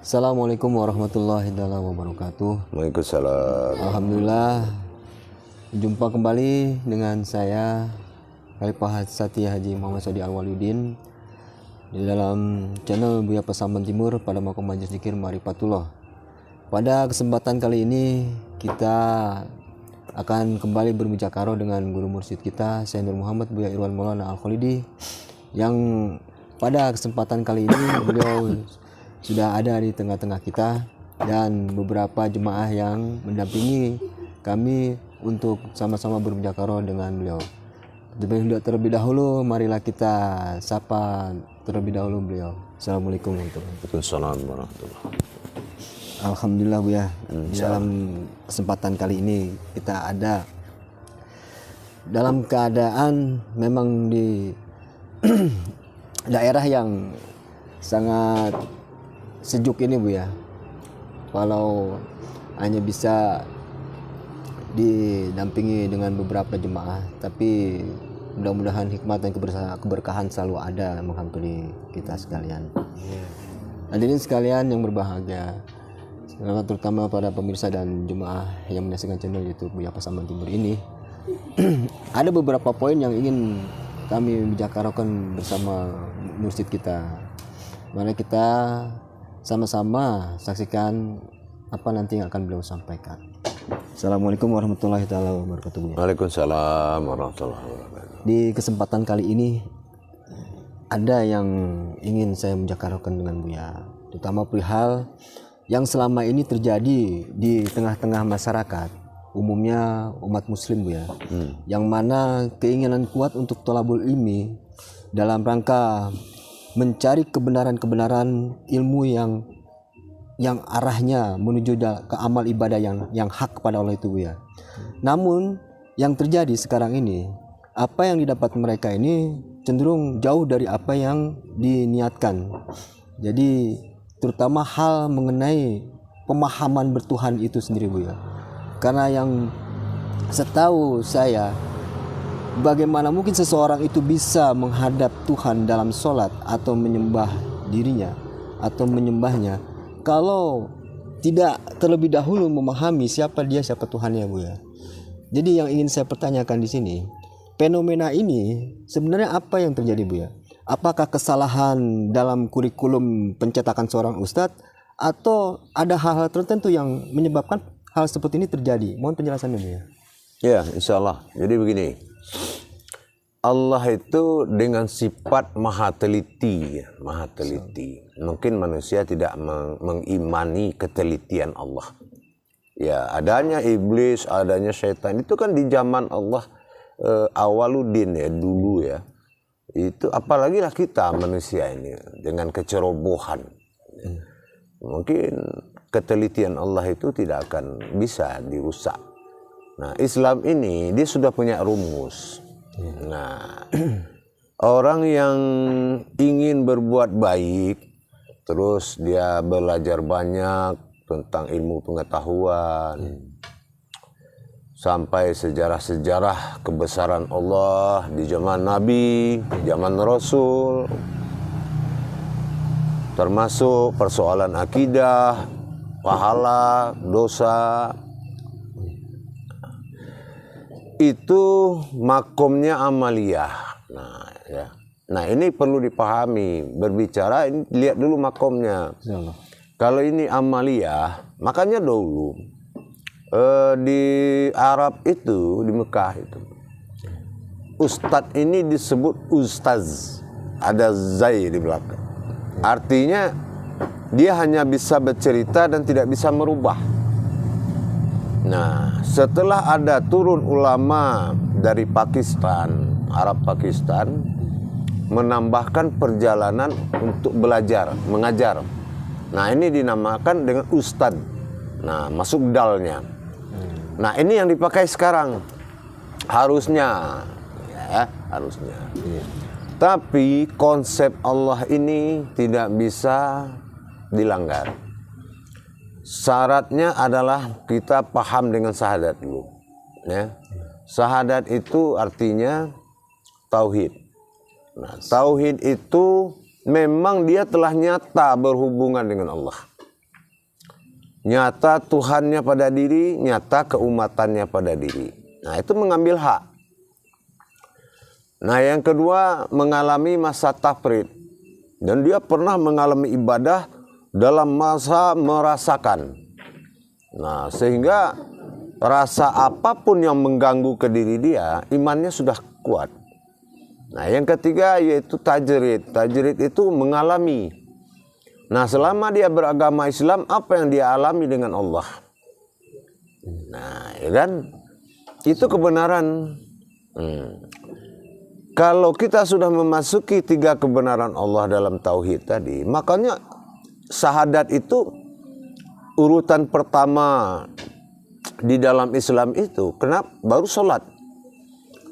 Assalamualaikum warahmatullahi wabarakatuh. Waalaikumsalam. Alhamdulillah, jumpa kembali dengan saya Khalifah Sati Haji Muhammad Sodi Al-Waludin di dalam channel Buya Pasaman Timur pada Makom Majelis Zikir Ma'rifatullah. Pada kesempatan kali ini kita akan kembali bermujakarah dengan guru mursyid kita Syekh Nur Muhammad Buya Irwan Maulana Al-Khalidi, yang pada kesempatan kali ini beliau sudah ada di tengah-tengah kita dan beberapa jemaah yang mendampingi kami untuk sama-sama bermujakarah dengan beliau. Terlebih dahulu marilah kita sapa terlebih dahulu beliau. Assalamualaikum Waalaikumsalam warahmatullahi. Alhamdulillah Buya, dalam kesempatan kali ini kita ada dalam keadaan memang di daerah yang sangat sejuk ini Bu ya. Kalau hanya bisa didampingi dengan beberapa jemaah, tapi mudah-mudahan hikmat dan keberkahan selalu ada menghampiri kita sekalian. Hadirin sekalian yang berbahagia, selamat terutama pada pemirsa dan jemaah yang menyaksikan channel YouTube Buya Pasaman Timur ini. Ada beberapa poin yang ingin kami bicarakan bersama mursyid kita. Mari kita sama-sama saksikan apa nanti yang akan beliau sampaikan. Assalamualaikum warahmatullahi wabarakatuh. Waalaikumsalam warahmatullahi wabarakatuh. Di kesempatan kali ini ada yang ingin saya menjakarkan dengan Buya, terutama perihal yang selama ini terjadi di tengah-tengah masyarakat, umumnya umat muslim Buya, yang mana keinginan kuat untuk thalabul ilmi dalam rangka mencari kebenaran-kebenaran ilmu yang arahnya menuju ke amal ibadah yang hak kepada Allah itu ya. Namun yang terjadi sekarang ini, apa yang didapat mereka ini cenderung jauh dari apa yang diniatkan. Jadi terutama hal mengenai pemahaman bertuhan itu sendiri Bu ya. Karena yang setahu saya, bagaimana mungkin seseorang itu bisa menghadap Tuhan dalam sholat atau menyembah dirinya atau menyembahnya kalau tidak terlebih dahulu memahami siapa dia, siapa Tuhannya Bu ya. Jadi yang ingin saya pertanyakan di sini, fenomena ini sebenarnya apa yang terjadi Bu ya? Apakah kesalahan dalam kurikulum pencetakan seorang ustadz atau ada hal-hal tertentu yang menyebabkan hal seperti ini terjadi? Mohon penjelasannya Bu ya. Ya, insya Allah. Jadi begini, Allah itu dengan sifat maha teliti, maha teliti. Mungkin manusia tidak mengimani ketelitian Allah. Ya, adanya iblis, adanya syaitan itu kan di zaman Allah awaludin ya, dulu ya. Itu apalagi lah kita manusia ini dengan kecerobohan. Mungkin ketelitian Allah itu tidak akan bisa dirusak. Nah, Islam ini dia sudah punya rumus. Nah, orang yang ingin berbuat baik, terus dia belajar banyak tentang ilmu pengetahuan, sampai sejarah-sejarah kebesaran Allah di zaman Nabi, di zaman Rasul, termasuk persoalan akidah, pahala, dosa, itu makomnya amaliyah. Nah, ini perlu dipahami. Berbicara ini lihat dulu makomnya. Kalau ini amaliyah, makanya dulu di Arab itu, di Mekah itu, ustadz ini disebut ustaz, ada zai di belakang. Artinya dia hanya bisa bercerita dan tidak bisa merubah. Nah, setelah ada turun ulama dari Pakistan, Arab Pakistan, menambahkan perjalanan untuk belajar, mengajar. Nah, ini dinamakan dengan ustad. Nah, masuk dalnya. Nah, ini yang dipakai sekarang. Harusnya, ya, harusnya. Tapi konsep Allah ini tidak bisa dilanggar. Syaratnya adalah kita paham dengan syahadat dulu. Ya. Syahadat itu artinya tauhid. Nah, tauhid itu memang dia telah nyata berhubungan dengan Allah. nyata Tuhannya pada diri, nyata keumatannya pada diri. Nah, itu mengambil hak. Nah, yang kedua mengalami masa tafrid. Dan dia pernah mengalami ibadah dalam masa merasakan. Nah, sehingga rasa apapun yang mengganggu ke diri dia, imannya sudah kuat. Nah, yang ketiga yaitu tajrid. Tajrid itu mengalami. Nah, selama dia beragama Islam, apa yang dia alami dengan Allah? Nah, ya kan? Itu kebenaran. Kalau kita sudah memasuki 3 kebenaran Allah dalam tauhid tadi, makanya syahadat itu urutan pertama di dalam Islam itu. Kenapa? Baru sholat.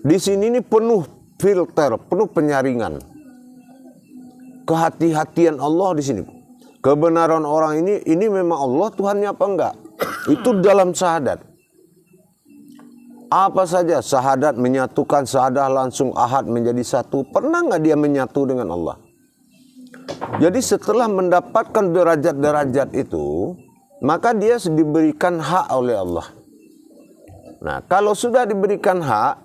Di sini ini penuh filter, penuh penyaringan. Kehati-hatian Allah di sini. Kebenaran orang ini memang Allah Tuhannya apa enggak? Itu dalam syahadat. Apa saja syahadat menyatukan, syahadat langsung ahad menjadi satu. Pernah enggak dia menyatu dengan Allah? Jadi setelah mendapatkan derajat-derajat itu, maka dia diberikan hak oleh Allah. Nah, kalau sudah diberikan hak,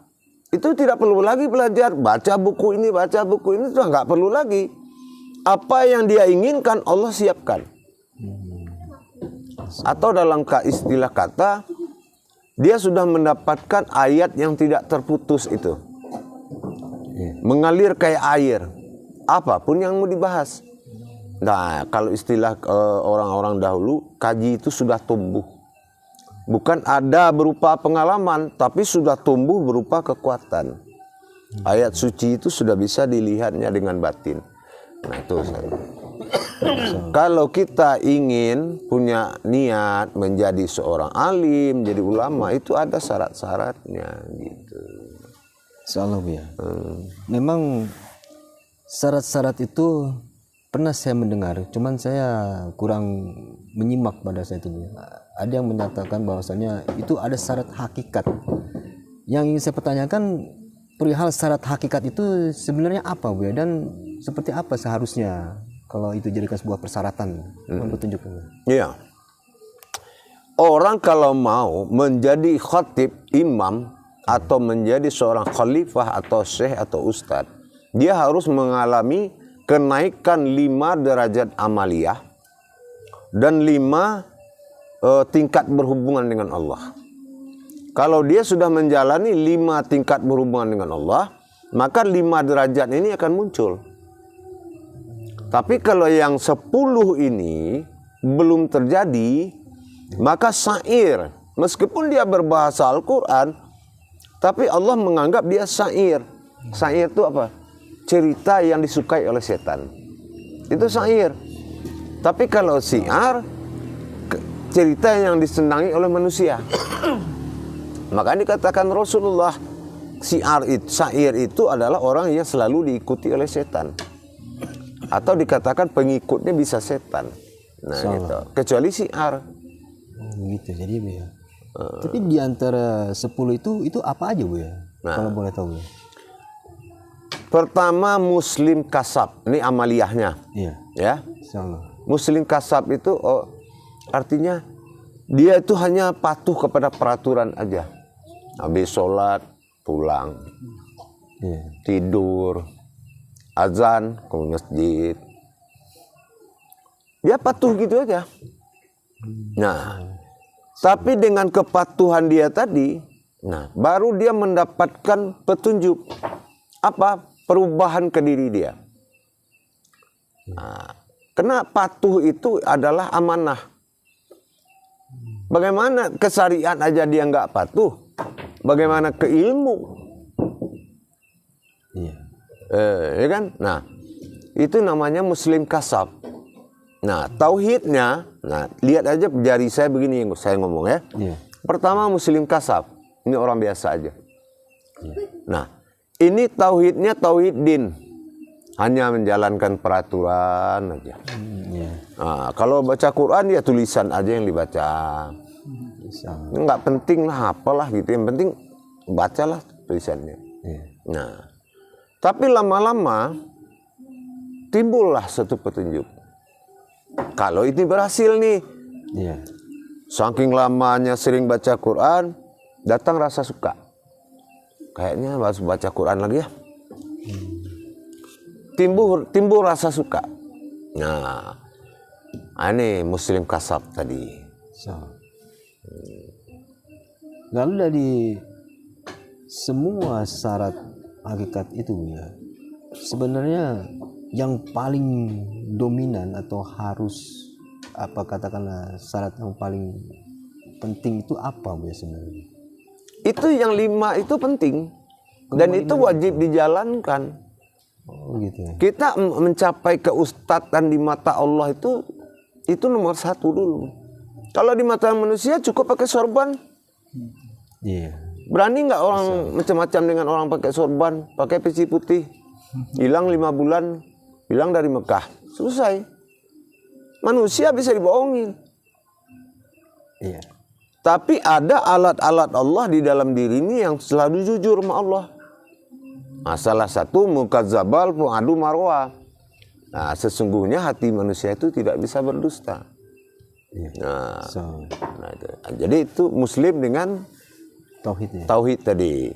itu tidak perlu lagi belajar, baca buku ini, sudah nggak perlu lagi. Apa yang dia inginkan Allah siapkan. Atau dalam istilah kata, dia sudah mendapatkan ayat yang tidak terputus itu. Mengalir kayak air. Apapun yang mau dibahas. Nah, kalau istilah orang-orang dahulu, kaji itu sudah tumbuh. Bukan ada berupa pengalaman, tapi sudah tumbuh berupa kekuatan. Ayat suci itu sudah bisa dilihatnya dengan batin. Nah, itu. Kalau kita ingin punya niat menjadi seorang alim, jadi ulama, itu ada syarat-syaratnya gitu. Insyaallah Bu ya. Memang syarat-syarat itu pernah saya mendengar, cuman saya kurang menyimak pada saat itu. Ada yang menyatakan bahwasanya itu ada syarat hakikat. Yang ingin saya pertanyakan, perihal syarat hakikat itu sebenarnya apa Bu ya? Dan seperti apa seharusnya kalau itu jadikan sebuah persyaratan untuk petunjuk? Iya. Orang kalau mau menjadi khatib, imam, atau menjadi seorang khalifah atau syekh atau ustadz, dia harus mengalami kenaikan 5 derajat amaliyah dan 5 tingkat berhubungan dengan Allah. Kalau dia sudah menjalani 5 tingkat berhubungan dengan Allah, maka 5 derajat ini akan muncul. Tapi kalau yang 10 ini belum terjadi, maka syair, meskipun dia berbahasa Al-Quran, tapi Allah menganggap dia syair. Syair itu apa? Cerita yang disukai oleh setan. Itu syair. Tapi kalau syiar, cerita yang disenangi oleh manusia. Maka dikatakan Rasulullah, syair itu adalah orang yang selalu diikuti oleh setan. Atau dikatakan pengikutnya bisa setan. Nah, gitu. Kecuali syiar. Gitu jadi Bu ya. Tapi di antara 10 itu apa aja Bu ya? Nah, kalau boleh tahu ya. Pertama muslim kasab, ini amaliyahnya. Iya. Ya. Insyaallah. Muslim kasab itu artinya dia itu hanya patuh kepada peraturan aja. Habis sholat pulang, tidur, azan ke masjid. Dia patuh gitu aja. Nah, tapi dengan kepatuhan dia tadi, nah baru dia mendapatkan petunjuk. Apa? Perubahan ke diri dia. Nah, karena patuh itu adalah amanah. Bagaimana ke syariat aja dia nggak patuh, bagaimana ke ilmu? Iya. Ya kan? Nah, itu namanya muslim kasab. Nah, tauhidnya, nah lihat aja jari saya begini yang saya ngomong ya. Iya. Pertama muslim kasab, ini orang biasa aja. Nah, ini tauhidnya tauhid din. Hanya menjalankan peraturan aja. Nah, kalau baca Quran ya tulisan aja yang dibaca. Nggak penting lah apalah gitu. Yang penting bacalah tulisannya. Nah, tapi lama-lama timbullah satu petunjuk. Kalau ini berhasil nih, Saking lamanya sering baca Quran, datang rasa suka. Kayaknya harus baca Quran lagi ya. Timbul rasa suka. Nah, ini muslim kasab tadi. So. Lalu dari semua syarat hakikat itu ya, sebenarnya yang paling dominan atau harus apa katakanlah syarat yang paling penting itu apa Bu ya sebenarnya? Itu yang 5 itu penting dan itu wajib dijalankan. Oh gitu ya. Kita mencapai keustatan di mata Allah itu nomor 1 dulu. Kalau di mata manusia cukup pakai sorban. Iya. Berani nggak orang macam-macam dengan orang pakai sorban, pakai peci putih, hilang 5 bulan, hilang dari Mekah, selesai. Manusia bisa dibohongin. Iya. Tapi ada alat-alat Allah di dalam diri ini yang selalu jujur sama Allah. Nah, salah satu mukazzabal fuadu marwa. Nah, sesungguhnya hati manusia itu tidak bisa berdusta. Iya. Nah, jadi itu muslim dengan Tauhidnya. tauhid tadi.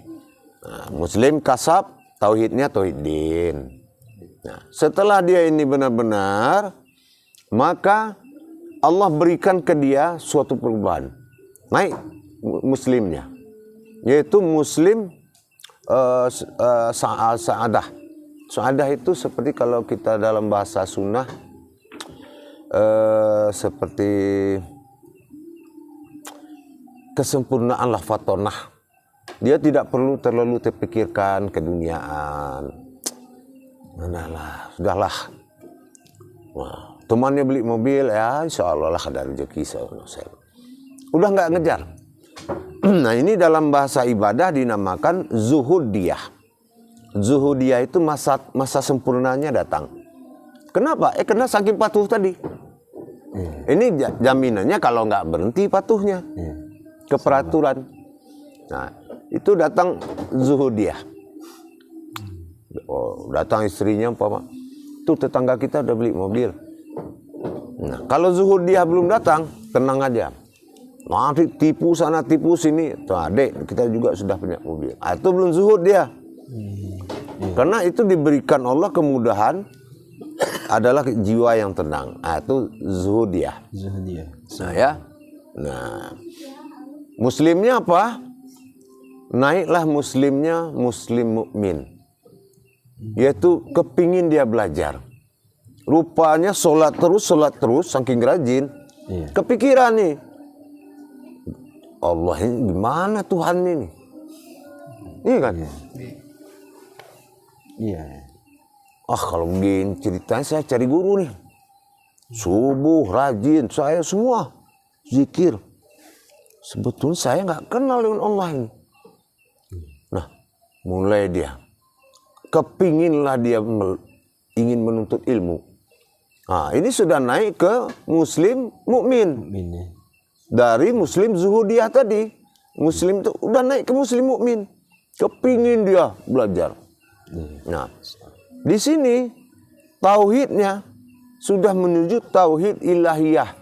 Nah, muslim kasab, tauhidnya tauhid din. Nah, setelah dia ini benar-benar, maka Allah berikan ke dia suatu perubahan. Naik muslimnya, yaitu muslim sa'adah. Sa'adah itu seperti kalau kita dalam bahasa sunnah seperti kesempurnaan lah fatonah. Dia tidak perlu terlalu terpikirkan keduniaan. Manalah, sudahlah. Wah, temannya beli mobil, ya insya Allah lah ada rezeki. Udah nggak ngejar. Nah, ini dalam bahasa ibadah dinamakan zuhudiyah. Zuhudiyah itu masa sempurnanya datang. Kenapa? Karena saking patuh tadi. Ini jaminannya kalau nggak berhenti patuhnya ke peraturan. Nah, itu datang zuhudiyah. Oh, datang istrinya umpama, tuh tetangga kita udah beli mobil. Nah, kalau zuhudiyah belum datang, tenang aja. Nanti tipu sana tipu sini. Tuh adik, kita juga sudah punya mobil. Itu belum zuhud dia. Karena itu diberikan Allah kemudahan adalah jiwa yang tenang. Itu zuhudiyah. Zuhudiyah. Nah ya. Nah, muslimnya apa? Naiklah muslimnya muslim mukmin. Yaitu kepingin dia belajar. Rupanya sholat terus, saking rajin. Iya. Kepikiran nih, Allah ini gimana Tuhan ini? Iya kan? Iya. Kalau begini ceritanya saya cari guru nih. Subuh, rajin, saya semua zikir. Sebetulnya saya nggak kenal dengan Allah ini. Nah, mulai dia. Kepinginlah dia ingin menuntut ilmu. Nah, ini sudah naik ke muslim mukmin. Dari muslim zuhudiyah tadi, muslim itu udah naik ke muslim mukmin. Kepingin dia belajar. Nah, di sini tauhidnya sudah menuju tauhid ilahiyah.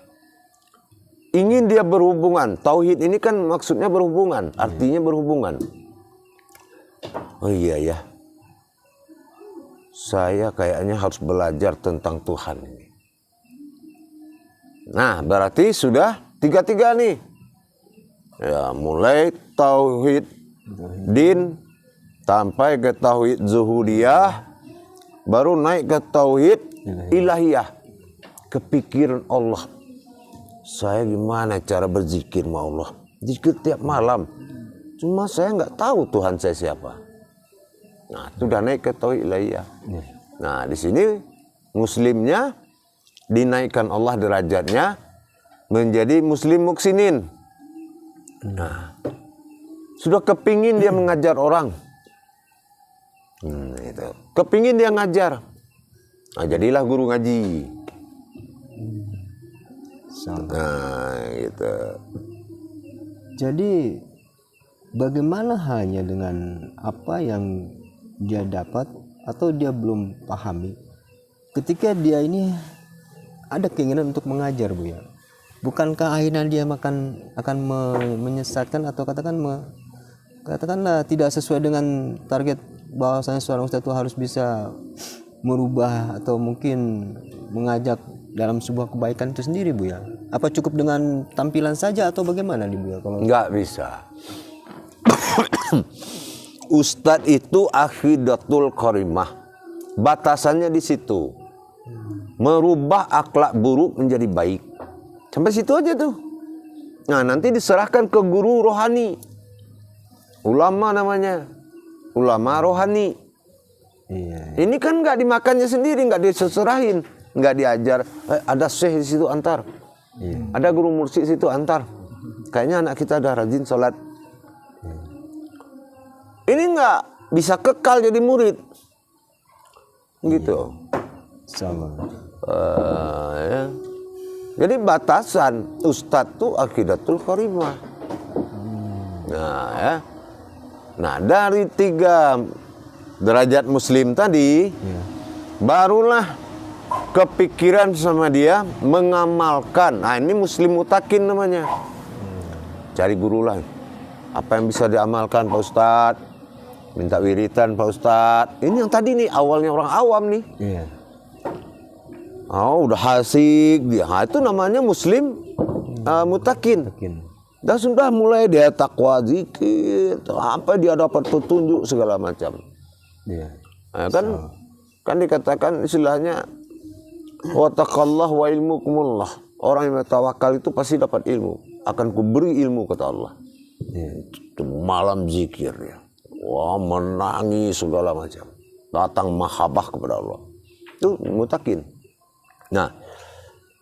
Ingin dia berhubungan. Tauhid ini kan maksudnya berhubungan, artinya berhubungan. Oh iya ya. Saya kayaknya harus belajar tentang Tuhan ini. Nah, berarti sudah tiga-tiga nih. Ya, mulai tauhid din sampai ke tauhid zuhudiyah, baru naik ke tauhid ilahiyah. Kepikiran Allah. Saya gimana cara berzikir sama Allah? Zikir tiap malam. Cuma saya nggak tahu Tuhan saya siapa. Nah, sudah naik ke tauhid ilahiyah. Nah, di sini muslimnya dinaikkan Allah derajatnya menjadi muslim muksinin. Nah, sudah kepingin dia mengajar orang. Itu. Kepingin dia ngajar. Nah, jadilah guru ngaji. Nah, gitu. Jadi bagaimana hanya dengan apa yang dia dapat atau dia belum pahami ketika dia ini ada keinginan untuk mengajar Bu ya. bukankah akhirnya dia akan menyesatkan atau katakanlah tidak sesuai dengan target bahwasanya seorang ustadz itu harus bisa merubah atau mungkin mengajak dalam sebuah kebaikan itu sendiri, Bu ya? Apa cukup dengan tampilan saja atau bagaimana nih, Bu ya? Kalau nggak bisa. Ustadz itu akhidatul karimah. Batasannya di situ. Merubah akhlak buruk menjadi baik. Sampai situ aja tuh. Nah, nanti diserahkan ke guru rohani. Ulama namanya. Ulama rohani. iya. Ini kan nggak dimakannya sendiri, nggak diseserahin, nggak diajar. Ada syekh di situ antar. Iya. Ada guru mursyid situ antar. Kayaknya anak kita ada rajin sholat. Ini nggak bisa kekal jadi murid. Gitu. Sama. Ya. Jadi batasan ustadz tuh akhidatul karimah. Nah, ya. Nah, dari 3 derajat muslim tadi, barulah kepikiran sama dia mengamalkan. Nah, ini muslim mutakin namanya. Cari guru lah. Apa yang bisa diamalkan Pak Ustadz? Minta wiritan Pak Ustadz. Ini yang tadi nih, awalnya orang awam nih. Iya. Oh, udah asik dia. Nah, itu namanya muslim mutakin. Dan sudah mulai dia takwa zikir, apa dia dapat petunjuk segala macam. Iya. Nah, kan dikatakan istilahnya wa taqallah wa ilmukumullah. Orang yang tawakal itu pasti dapat ilmu. Akan kuberi ilmu kata Allah. Iya. Itu malam zikir ya. Wah, menangis segala macam. Datang mahabbah kepada Allah. Itu mutakin. Nah,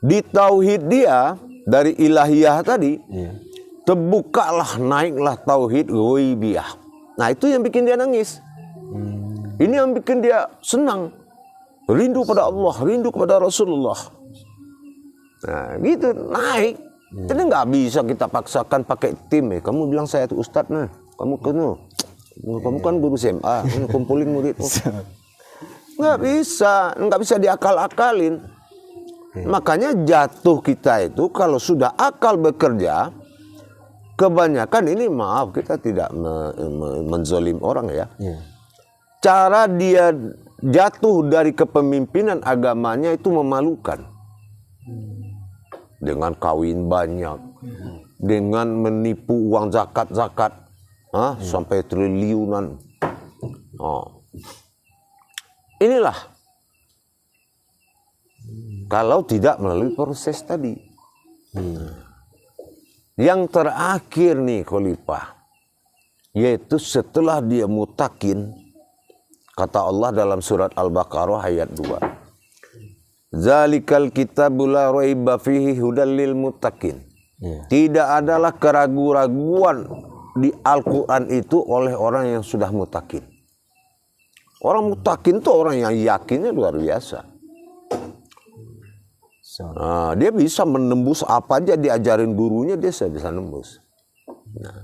di tauhid dia dari ilahiyah tadi, terbukalah, naiklah tauhid ghaibiyah. Nah, itu yang bikin dia nangis. Ini yang bikin dia senang. Rindu pada Allah, rindu kepada Rasulullah. Nah, gitu naik. Jadi nggak bisa kita paksakan pakai tim. Kamu bilang saya itu ustadz, nah. Kamu kan guru SMA, kumpulin murid. Nggak bisa diakal-akalin. Makanya jatuh kita itu kalau sudah akal bekerja, kebanyakan ini maaf kita tidak menzolim orang ya. Cara dia jatuh dari kepemimpinan agamanya itu memalukan. Dengan kawin banyak, dengan menipu uang zakat, sampai triliunan. Inilah kalau tidak melalui proses tadi. Yang terakhir nih Khalifah, yaitu setelah dia mutakin, kata Allah dalam surat Al-Baqarah ayat 2. Zalikal kitabul la raiba fihi hudal lil muttaqin. Tidak adalah keraguan-raguan di Al-Quran itu oleh orang yang sudah mutakin. Orang mutakin itu orang yang yakinnya luar biasa. Nah, dia bisa menembus apa aja diajarin gurunya, dia bisa nembus. Nah,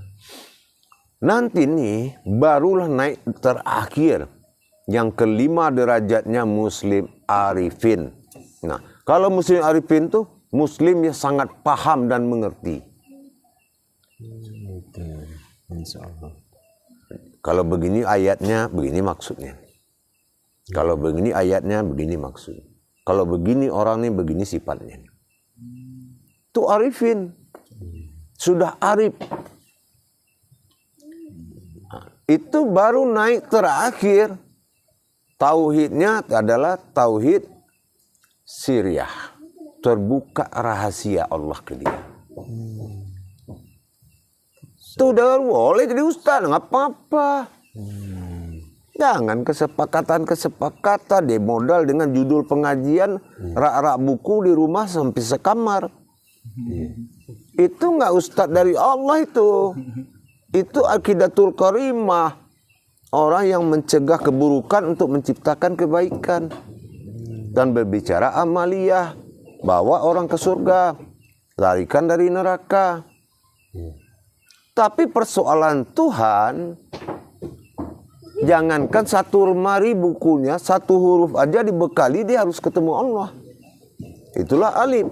nanti nih barulah naik terakhir. Yang kelima derajatnya muslim arifin. Nah, kalau muslim arifin tuh muslim yang sangat paham dan mengerti. Kalau begini ayatnya, begini maksudnya. Kalau begini ayatnya, begini maksudnya. Kalau begini orang ini, begini sifatnya. Itu arifin. Sudah arif. Nah, itu baru naik terakhir. Tauhidnya adalah tauhid siriyah. Terbuka rahasia Allah ke dia. Itu udah boleh jadi ustaz, nggak apa-apa. Jangan kesepakatan dia modal dengan judul pengajian, rak-rak buku di rumah sampai sekamar. Itu nggak ustaz dari Allah itu. Itu akidatul karimah. Orang yang mencegah keburukan untuk menciptakan kebaikan. Dan berbicara amaliyah. Bawa orang ke surga. Larikan dari neraka. Tapi persoalan Tuhan, jangankan satu lemari bukunya, satu huruf aja dibekali, dia harus ketemu Allah. Itulah alim.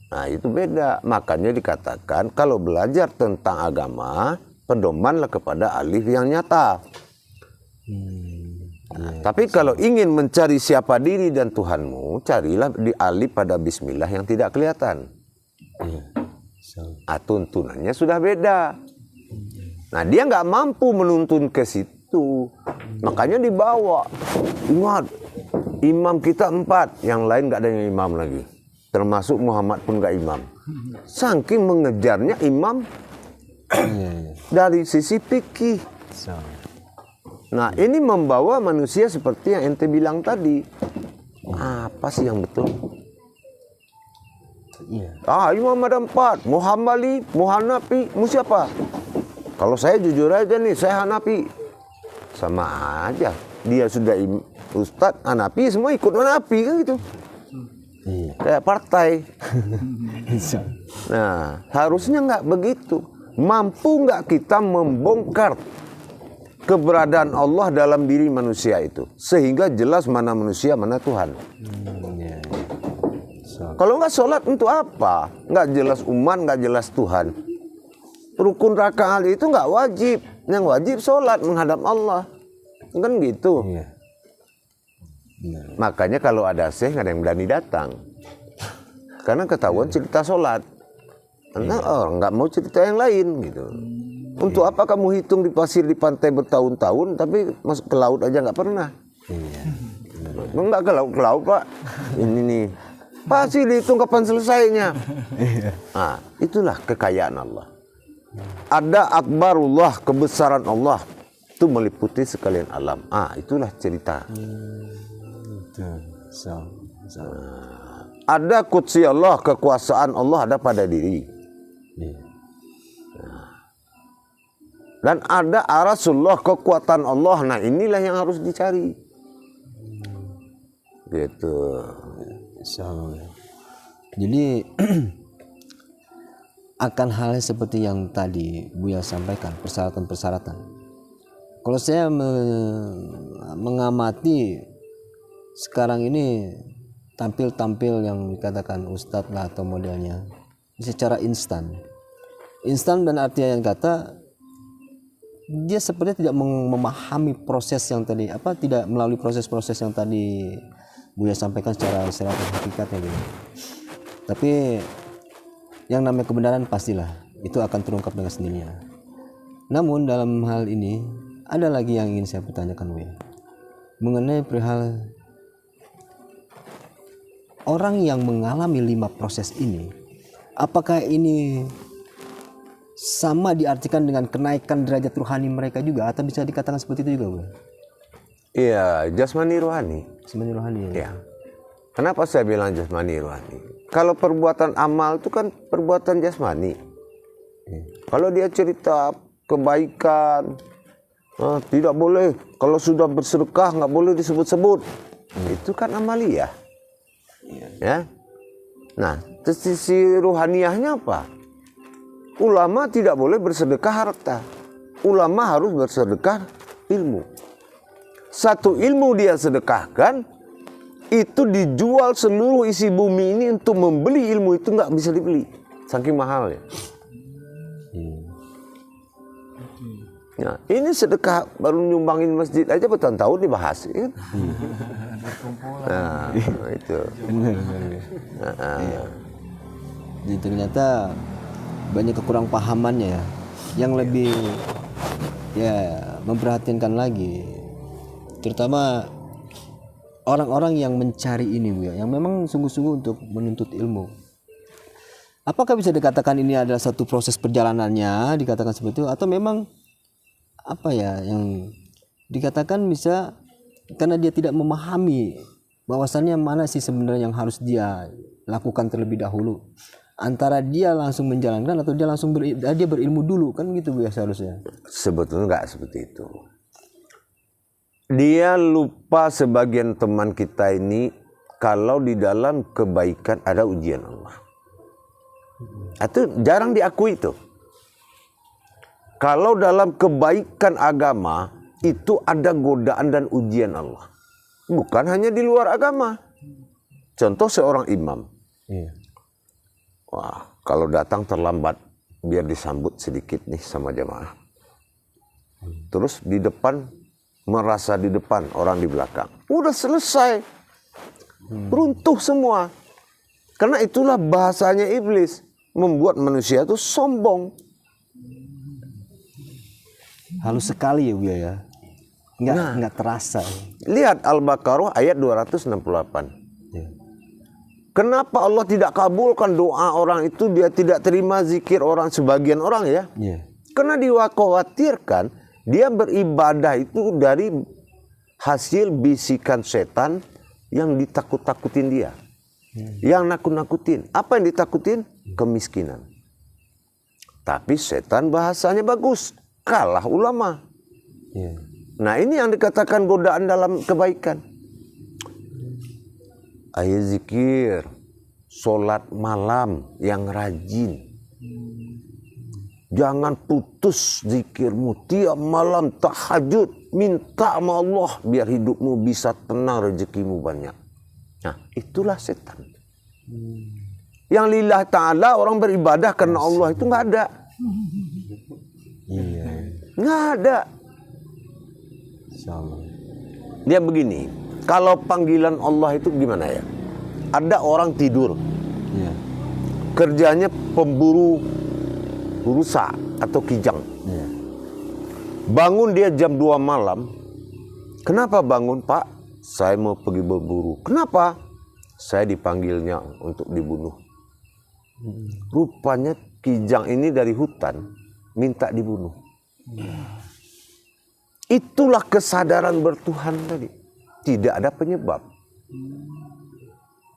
Nah itu beda. Makanya dikatakan kalau belajar tentang agama, pedomanlah kepada alif yang nyata. Tapi kalau ingin mencari siapa diri dan Tuhanmu, carilah di alif pada bismillah yang tidak kelihatan. Tuntunannya sudah beda. Nah dia nggak mampu menuntun ke situ. Makanya dibawa. Ingat, imam kita 4, yang lain nggak ada yang imam lagi. Termasuk Muhammad pun nggak imam. Saking mengejarnya imam dari sisi fikih. Nah ini membawa manusia seperti yang ente bilang tadi. Apa sih yang betul? Imam ada 4. Mau Hambali, mau Hanafi, mau siapa? Kalau saya jujur aja nih, saya Hanafi. Sama aja. Dia sudah Ustadz Hanafi, semua ikut Hanafi kan gitu. Kayak partai. Nah harusnya nggak begitu. Mampu nggak kita membongkar keberadaan Allah dalam diri manusia itu, sehingga jelas mana manusia, mana Tuhan. Kalau nggak sholat untuk apa? Nggak jelas umat, nggak jelas Tuhan. Rukun rakaat itu nggak wajib. Yang wajib sholat menghadap Allah. Kan gitu. Makanya kalau ada syekh nggak ada yang berani datang. Karena ketahuan cerita sholat. Karena orang nggak mau cerita yang lain gitu. Untuk apa kamu hitung di pasir di pantai bertahun-tahun tapi masuk ke laut aja nggak pernah? Nggak ke laut Pak. Ini nih pasti dihitung kapan selesainya. Nah, itulah kekayaan Allah. Ada akbarullah, kebesaran Allah itu meliputi sekalian alam. Itulah cerita. Ada qudsi Allah, kekuasaan Allah ada pada diri. Dan ada arasullah, kekuatan Allah. Nah inilah yang harus dicari. Gitu. Jadi akan hal seperti yang tadi Buya sampaikan, persyaratan-persyaratan. Kalau saya mengamati sekarang ini tampil-tampil yang dikatakan ustadz lah atau modelnya secara instan dan artinya yang kata dia sepertinya tidak memahami proses yang tadi tidak melalui proses-proses yang tadi Buya sampaikan secara hakikatnya gitu. Tapi yang namanya kebenaran pastilah itu akan terungkap dengan sendirinya. Namun dalam hal ini ada lagi yang ingin saya pertanyakan Buya mengenai perihal orang yang mengalami 5 proses ini, apakah ini sama diartikan dengan kenaikan derajat rohani mereka juga atau bisa dikatakan seperti itu juga, Bu? Iya, jasmani rohani. Jasmani rohani ya. Iya. Kenapa saya bilang jasmani rohani? Kalau perbuatan amal itu kan perbuatan jasmani. Kalau dia cerita kebaikan, tidak boleh. Kalau sudah bersedekah nggak boleh disebut-sebut. Itu kan amaliyah. Ya. Nah, sisi rohaniahnya apa? Ulama tidak boleh bersedekah harta. Ulama harus bersedekah ilmu. Satu ilmu dia sedekahkan, itu dijual seluruh isi bumi ini untuk membeli ilmu itu nggak bisa dibeli. Saking mahalnya. Nah, ini sedekah baru nyumbangin masjid aja bertahun-tahun dibahas. Ya? Nah, itu. Jadi ternyata banyak kekurang pahamannya ya, yang lebih memperhatikan lagi, terutama orang-orang yang mencari ini Bu ya, yang memang sungguh-sungguh untuk menuntut ilmu. Apakah bisa dikatakan ini adalah satu proses perjalanannya, dikatakan seperti itu, atau memang yang dikatakan bisa karena dia tidak memahami bahwasannya mana sih sebenarnya yang harus dia lakukan terlebih dahulu, antara dia langsung menjalankan atau dia berilmu dulu, kan gitu Bu ya seharusnya. Sebetulnya nggak seperti itu. Dia lupa sebagian teman kita ini kalau di dalam kebaikan ada ujian Allah. Itu jarang diakui itu. Kalau dalam kebaikan agama itu ada godaan dan ujian Allah. Bukan hanya di luar agama. Contoh seorang imam. kalau datang terlambat biar disambut sedikit nih sama jamaah. Terus di depan merasa di depan, orang di belakang. Udah selesai. Runtuh semua. Karena itulah bahasanya iblis, membuat manusia itu sombong. Halus sekali ya Buya ya. Enggak terasa. Lihat Al-Baqarah ayat 268. Ya. Kenapa Allah tidak kabulkan doa orang itu, dia tidak terima zikir orang, sebagian orang ya? Ya. Karena dikhawatirkan dia beribadah itu dari hasil bisikan setan yang ditakut-takutin dia. Yang nakut-nakutin. Apa yang ditakutin? Kemiskinan. Tapi setan bahasanya bagus. Kalah ulama. Ya. Nah ini yang dikatakan godaan dalam kebaikan. Ayo zikir, sholat malam yang rajin. Jangan putus zikirmu tiap malam, tahajud, minta sama Allah biar hidupmu bisa tenang, rezekimu banyak. Nah itulah setan. Yang lillah ta'ala orang beribadah karena Allah itu nggak ada. Iya. Nggak ada. Insyaallah. Dia begini, kalau panggilan Allah itu gimana ya? Ada orang tidur, Iya. kerjanya pemburu rusa atau kijang. Iya. Bangun dia jam 2 malam. Kenapa bangun, Pak? Saya mau pergi berburu. Kenapa? Saya dipanggilnya untuk dibunuh. Rupanya kijang ini dari hutan minta dibunuh. Itulah kesadaran bertuhan tadi. Tidak ada penyebab.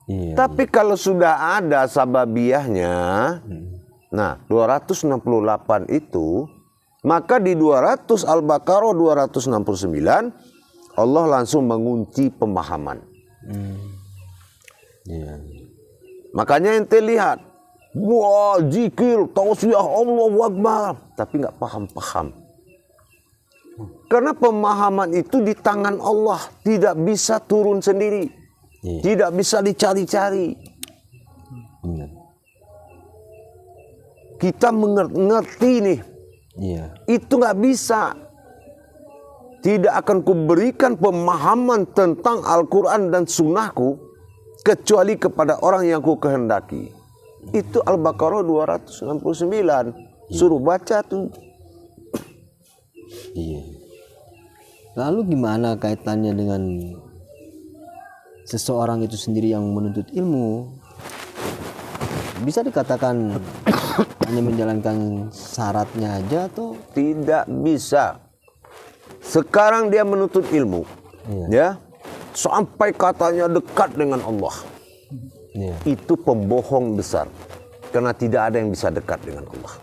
Iya. Tapi kalau sudah ada sababiahnya, nah 268 itu, maka di 200 Al-Baqarah 269 Allah langsung mengunci pemahaman. Iya. Makanya ente lihat, wah zikir, tausiah Allahu Akbar, tapi nggak paham-paham. Karena pemahaman itu di tangan Allah, tidak bisa turun sendiri, tidak bisa dicari-cari. Benar. Kita mengerti nih, Iya. itu nggak bisa. Tidak akan kuberikan pemahaman tentang Al-Quran dan Sunnahku kecuali kepada orang yang ku kehendaki. Itu Al-Baqarah 269. Suruh baca tuh. Iya. Lalu gimana kaitannya dengan seseorang itu sendiri yang menuntut ilmu? Bisa dikatakan hanya menjalankan syaratnya aja atau Tidak bisa. Sekarang dia menuntut ilmu, ya, sampai katanya dekat dengan Allah. Iya. Itu pembohong besar, karena tidak ada yang bisa dekat dengan Allah.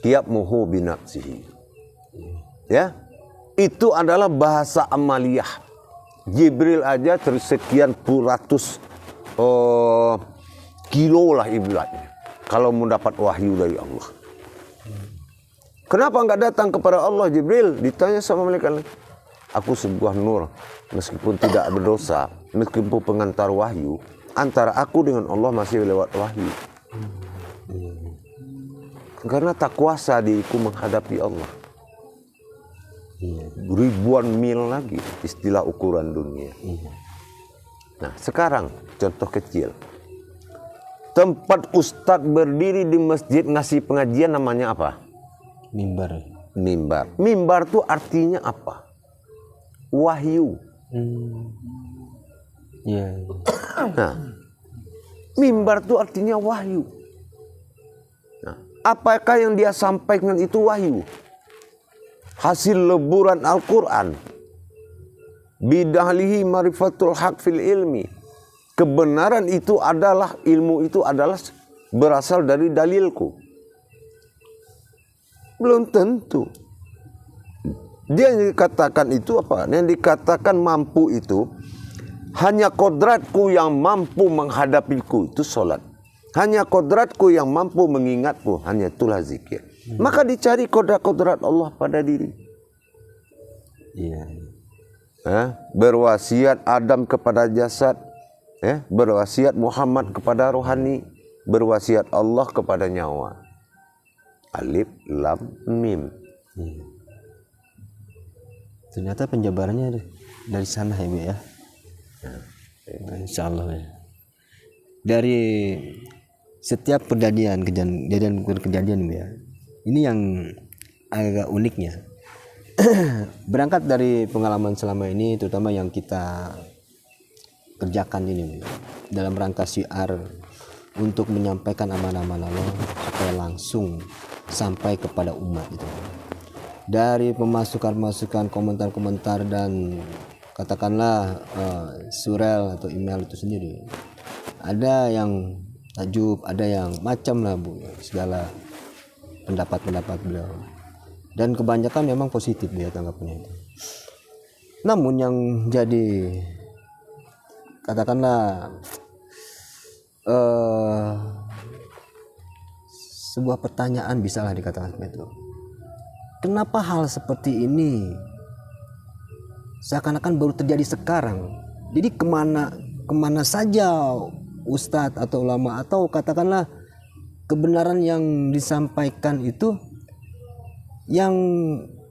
Tiap muhu binafsihi. Ya, itu adalah bahasa amaliyah. Jibril aja tersekian ratus kilo lah ibaratnya kalau mendapat wahyu dari Allah. Kenapa enggak datang kepada Allah Jibril? Ditanya sama malaikat, aku sebuah nur, meskipun tidak berdosa, meskipun pengantar wahyu, antara aku dengan Allah masih lewat wahyu. Karena tak kuasa diriku menghadapi Allah. Ribuan mil lagi istilah ukuran dunia. Nah sekarang contoh kecil. Tempat ustadz berdiri di masjid ngasih pengajian namanya apa? Mimbar. Mimbar. Mimbar itu artinya apa? Wahyu. Iya. Nah, mimbar itu artinya wahyu. Nah, apakah yang dia sampaikan itu wahyu? Hasil leburan Al-Quran. Bidahlihi marifatul haq fil ilmi. Kebenaran itu adalah, ilmu itu adalah berasal dari dalilku. Belum tentu. Dia yang dikatakan itu apa? Yang dikatakan mampu itu hanya kodratku yang mampu menghadapiku, itu sholat. Hanya kodratku yang mampu mengingatku, hanya itulah zikir. Maka dicari kodrat-kodrat Allah pada diri. Iya. Berwasiat Adam kepada jasad, berwasiat Muhammad kepada rohani. berwasiat Allah kepada nyawa. Alif lam mim. Ternyata penjabarannya dari sana ya Bu ya. Insya Allah ya. Dari setiap kejadian Bu ya. Ini yang agak uniknya. Berangkat dari pengalaman selama ini, terutama yang kita kerjakan ini Bu, dalam rangka syiar untuk menyampaikan amanah-amanah Allah supaya langsung sampai kepada umat itu. Dari pemasukan komentar-komentar dan katakanlah surel atau email itu sendiri, ada yang takjub, ada yang macam lah Bu, segala pendapat beliau, dan kebanyakan memang positif ya tanggapannya itu. Namun yang jadi katakanlah sebuah pertanyaan bisalah dikatakan seperti itu. Kenapa hal seperti ini seakan-akan baru terjadi sekarang? Jadi kemana saja ustadz atau ulama atau katakanlah kebenaran yang disampaikan itu, yang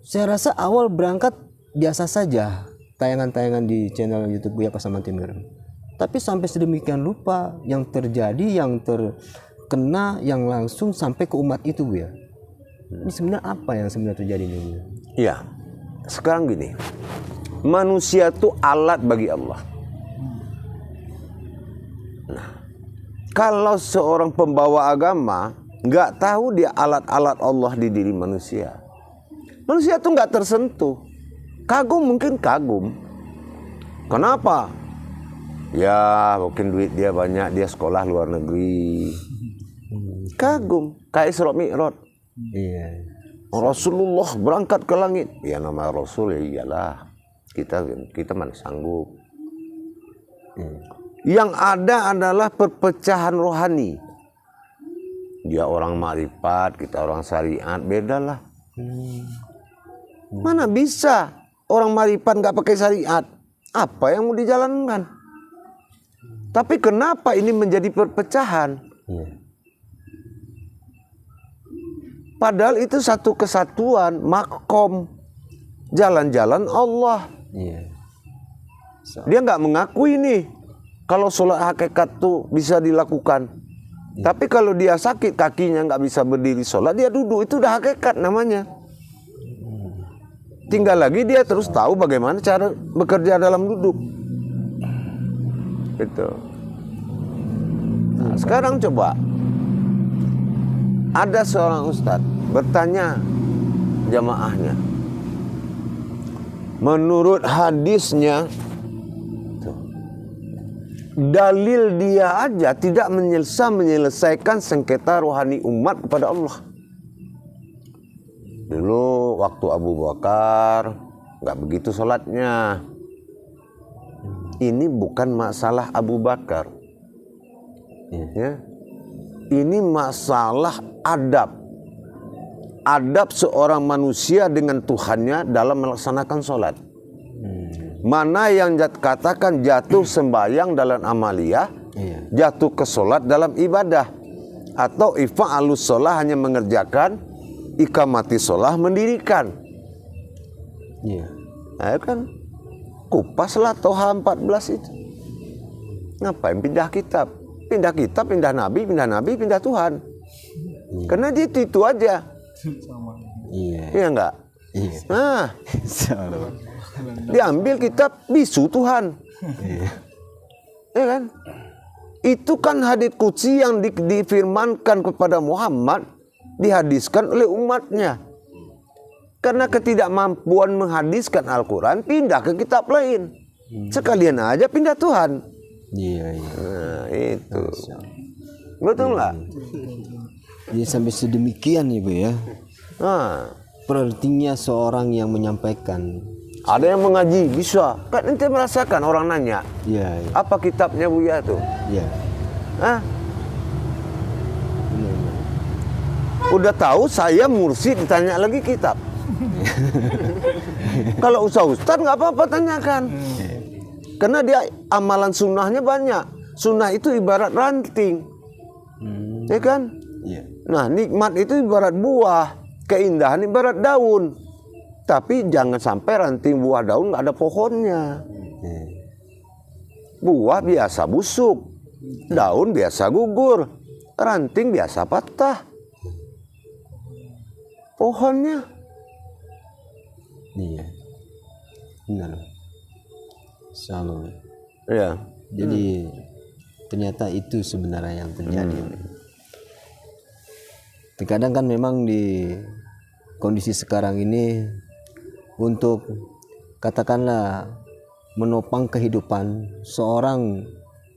saya rasa awal berangkat biasa saja, tayangan-tayangan di channel YouTube Buya Pasaman Timur. Tapi sampai sedemikian rupa yang terjadi, yang terkena, yang langsung sampai ke umat itu Bu ya. Ini sebenarnya apa yang sebenarnya terjadi nih Bu? Ya, sekarang gini, manusia itu alat bagi Allah. Nah, kalau seorang pembawa agama nggak tahu dia alat-alat Allah di diri manusia, manusia tuh nggak tersentuh. Kagum mungkin kagum. Kenapa? Ya mungkin duit dia banyak, dia sekolah luar negeri. Kagum, kayak Isra Mi'raj. Iya. Rasulullah berangkat ke langit. Ya nama Rasul ya iyalah. Kita mana sanggup. Yang ada adalah perpecahan rohani. Dia orang makrifat, kita orang syariat, bedalah. Mana bisa orang makrifat nggak pakai syariat? Apa yang mau dijalankan? Tapi kenapa ini menjadi perpecahan? Padahal itu satu kesatuan, makom, jalan-jalan Allah. Dia nggak mengakui nih kalau sholat hakikat tuh bisa dilakukan. Tapi kalau dia sakit kakinya nggak bisa berdiri sholat, dia duduk, itu udah hakikat namanya. Tinggal lagi dia terus tahu bagaimana cara bekerja dalam duduk. Gitu. Nah, sekarang coba ada seorang ustadz bertanya jamaahnya, menurut hadisnya dalil dia aja tidak menyelesaikan sengketa rohani umat kepada Allah. Dulu waktu Abu Bakar nggak begitu sholatnya. Ini bukan masalah Abu Bakar, ya. Ini masalah adab seorang manusia dengan Tuhannya dalam melaksanakan sholat. Mana yang katakan jatuh sembahyang dalam amaliyah, jatuh ke sholat dalam ibadah, atau ifa'alus sholah hanya mengerjakan, ikamati sholah mendirikan. Nah, kan kupaslah Toha 14 itu. Ngapain pindah kitab? Pindah nabi, pindah Tuhan. Karena dia itu aja. Iya enggak? Nah, diambil kitab bisu Tuhan. Ya kan? Itu kan hadits qudsi yang difirmankan kepada Muhammad, dihadiskan oleh umatnya. Karena ketidakmampuan menghadiskan Al-Quran, pindah ke kitab lain. Sekalian aja pindah Tuhan. Nah, itu. Betul nggak? Jadi sampai sedemikian Ibu ya. Nah, pentingnya seorang yang menyampaikan. Ada yang mengaji bisa. Kan ente merasakan orang nanya. Apa kitabnya Buya tuh? Udah tahu saya mursyid, ditanya lagi kitab. Kalau ustaz nggak apa-apa tanyakan. Karena dia amalan sunnahnya banyak. Sunnah itu ibarat ranting. Ya kan? Iya. Nah, nikmat itu ibarat buah, keindahan ibarat daun. Tapi jangan sampai ranting buah daun nggak ada pohonnya. Buah biasa busuk, daun biasa gugur, ranting biasa patah. Pohonnya. Iya. Benar. Selalu. Ya. Jadi ternyata itu sebenarnya yang terjadi. Terkadang kan memang di kondisi sekarang ini untuk katakanlah menopang kehidupan seorang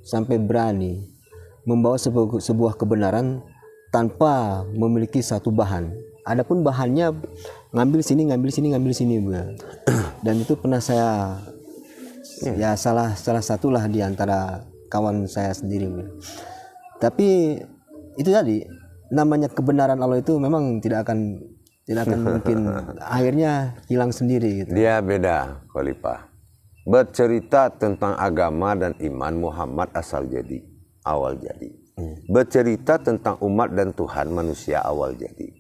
sampai berani membawa sebuah kebenaran tanpa memiliki satu bahan. Adapun bahannya ngambil sini, Bu. Dan itu pernah saya ya salah satulah di antara kawan saya sendiri, Bu. Tapi itu tadi namanya kebenaran Allah itu memang tidak akan mungkin akhirnya hilang sendiri gitu. Dia beda, Khalifah. Bercerita tentang agama dan iman Muhammad awal jadi. Bercerita tentang umat dan Tuhan manusia awal jadi.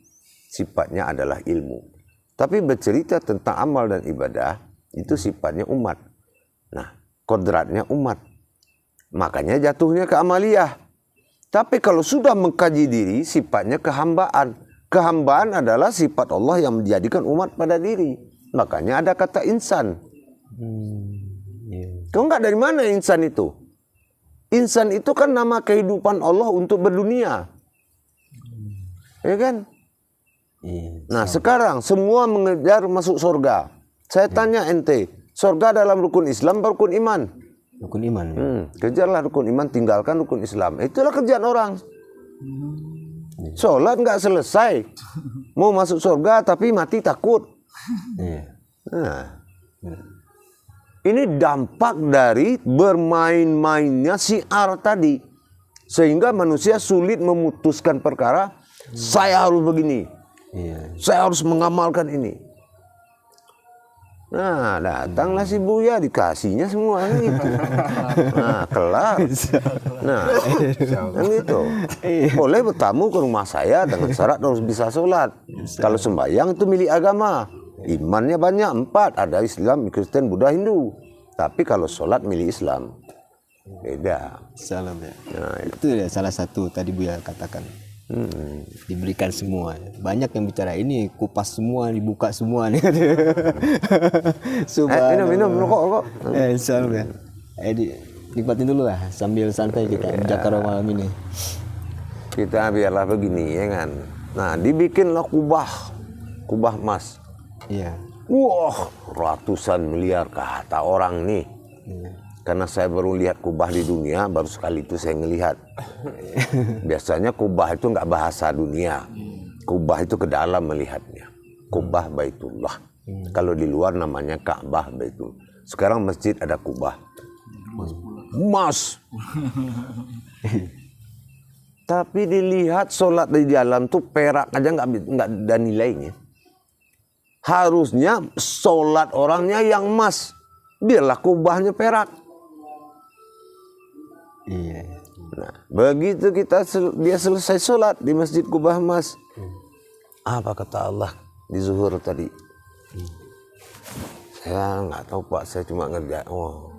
Sifatnya adalah ilmu. Tapi bercerita tentang amal dan ibadah itu sifatnya umat. Nah, kodratnya umat. Makanya jatuhnya ke amaliyah. Tapi kalau sudah mengkaji diri, sifatnya kehambaan. Kehambaan adalah sifat Allah yang menjadikan umat pada diri. Makanya ada kata insan. Kau enggak dari mana insan itu? Insan itu kan nama kehidupan Allah untuk berdunia. Ya kan? Nah sekarang semua mengejar masuk surga. Saya tanya ente, surga dalam rukun Islam atau rukun iman? Rukun iman. Kejarlah rukun iman, tinggalkan rukun Islam. Itulah kerjaan orang. Sholat nggak selesai, mau masuk surga tapi mati takut. Nah, ini dampak dari bermain-mainnya syiar tadi, sehingga manusia sulit memutuskan perkara. Saya harus begini, saya harus mengamalkan ini. Nah, datanglah si Buya, dikasihnya semua kan gitu. Nah, kelar. Nah, kan gitu. Boleh bertamu ke rumah saya dengan syarat harus bisa sholat. Kalau sembahyang itu milik agama. Imannya banyak, 4. Ada Islam, Kristen, Buddha, Hindu. Tapi kalau sholat milik Islam, beda. Salam ya. Nah, itu ya salah satu tadi Buya katakan. Diberikan semua. Banyak yang bicara ini kupas semua, dibuka semua nih. Minum rokok. Salam ya. Nikmatin dulu lah sambil santai kita di Jakarta malam ini. Kita biarlah begini ya kan. Nah, dibikinlah kubah emas. Iya. Wah, ratusan miliar kata orang nih. Karena saya baru lihat kubah di dunia, baru sekali itu saya ngelihat. Biasanya kubah itu nggak bahasa dunia. Kubah itu ke dalam melihatnya. Kubah Baitullah. Kalau di luar namanya Ka'bah Baitul. Sekarang masjid ada kubah. Emas. Tapi dilihat sholat di dalam tuh perak aja nggak ada nilainya. Harusnya sholat orangnya yang emas. Biarlah kubahnya perak. Iya. Nah, begitu dia selesai sholat di masjid kubah emas. Apa kata Allah di zuhur tadi? Saya nggak tahu Pak, saya cuma ngerjain. Oh,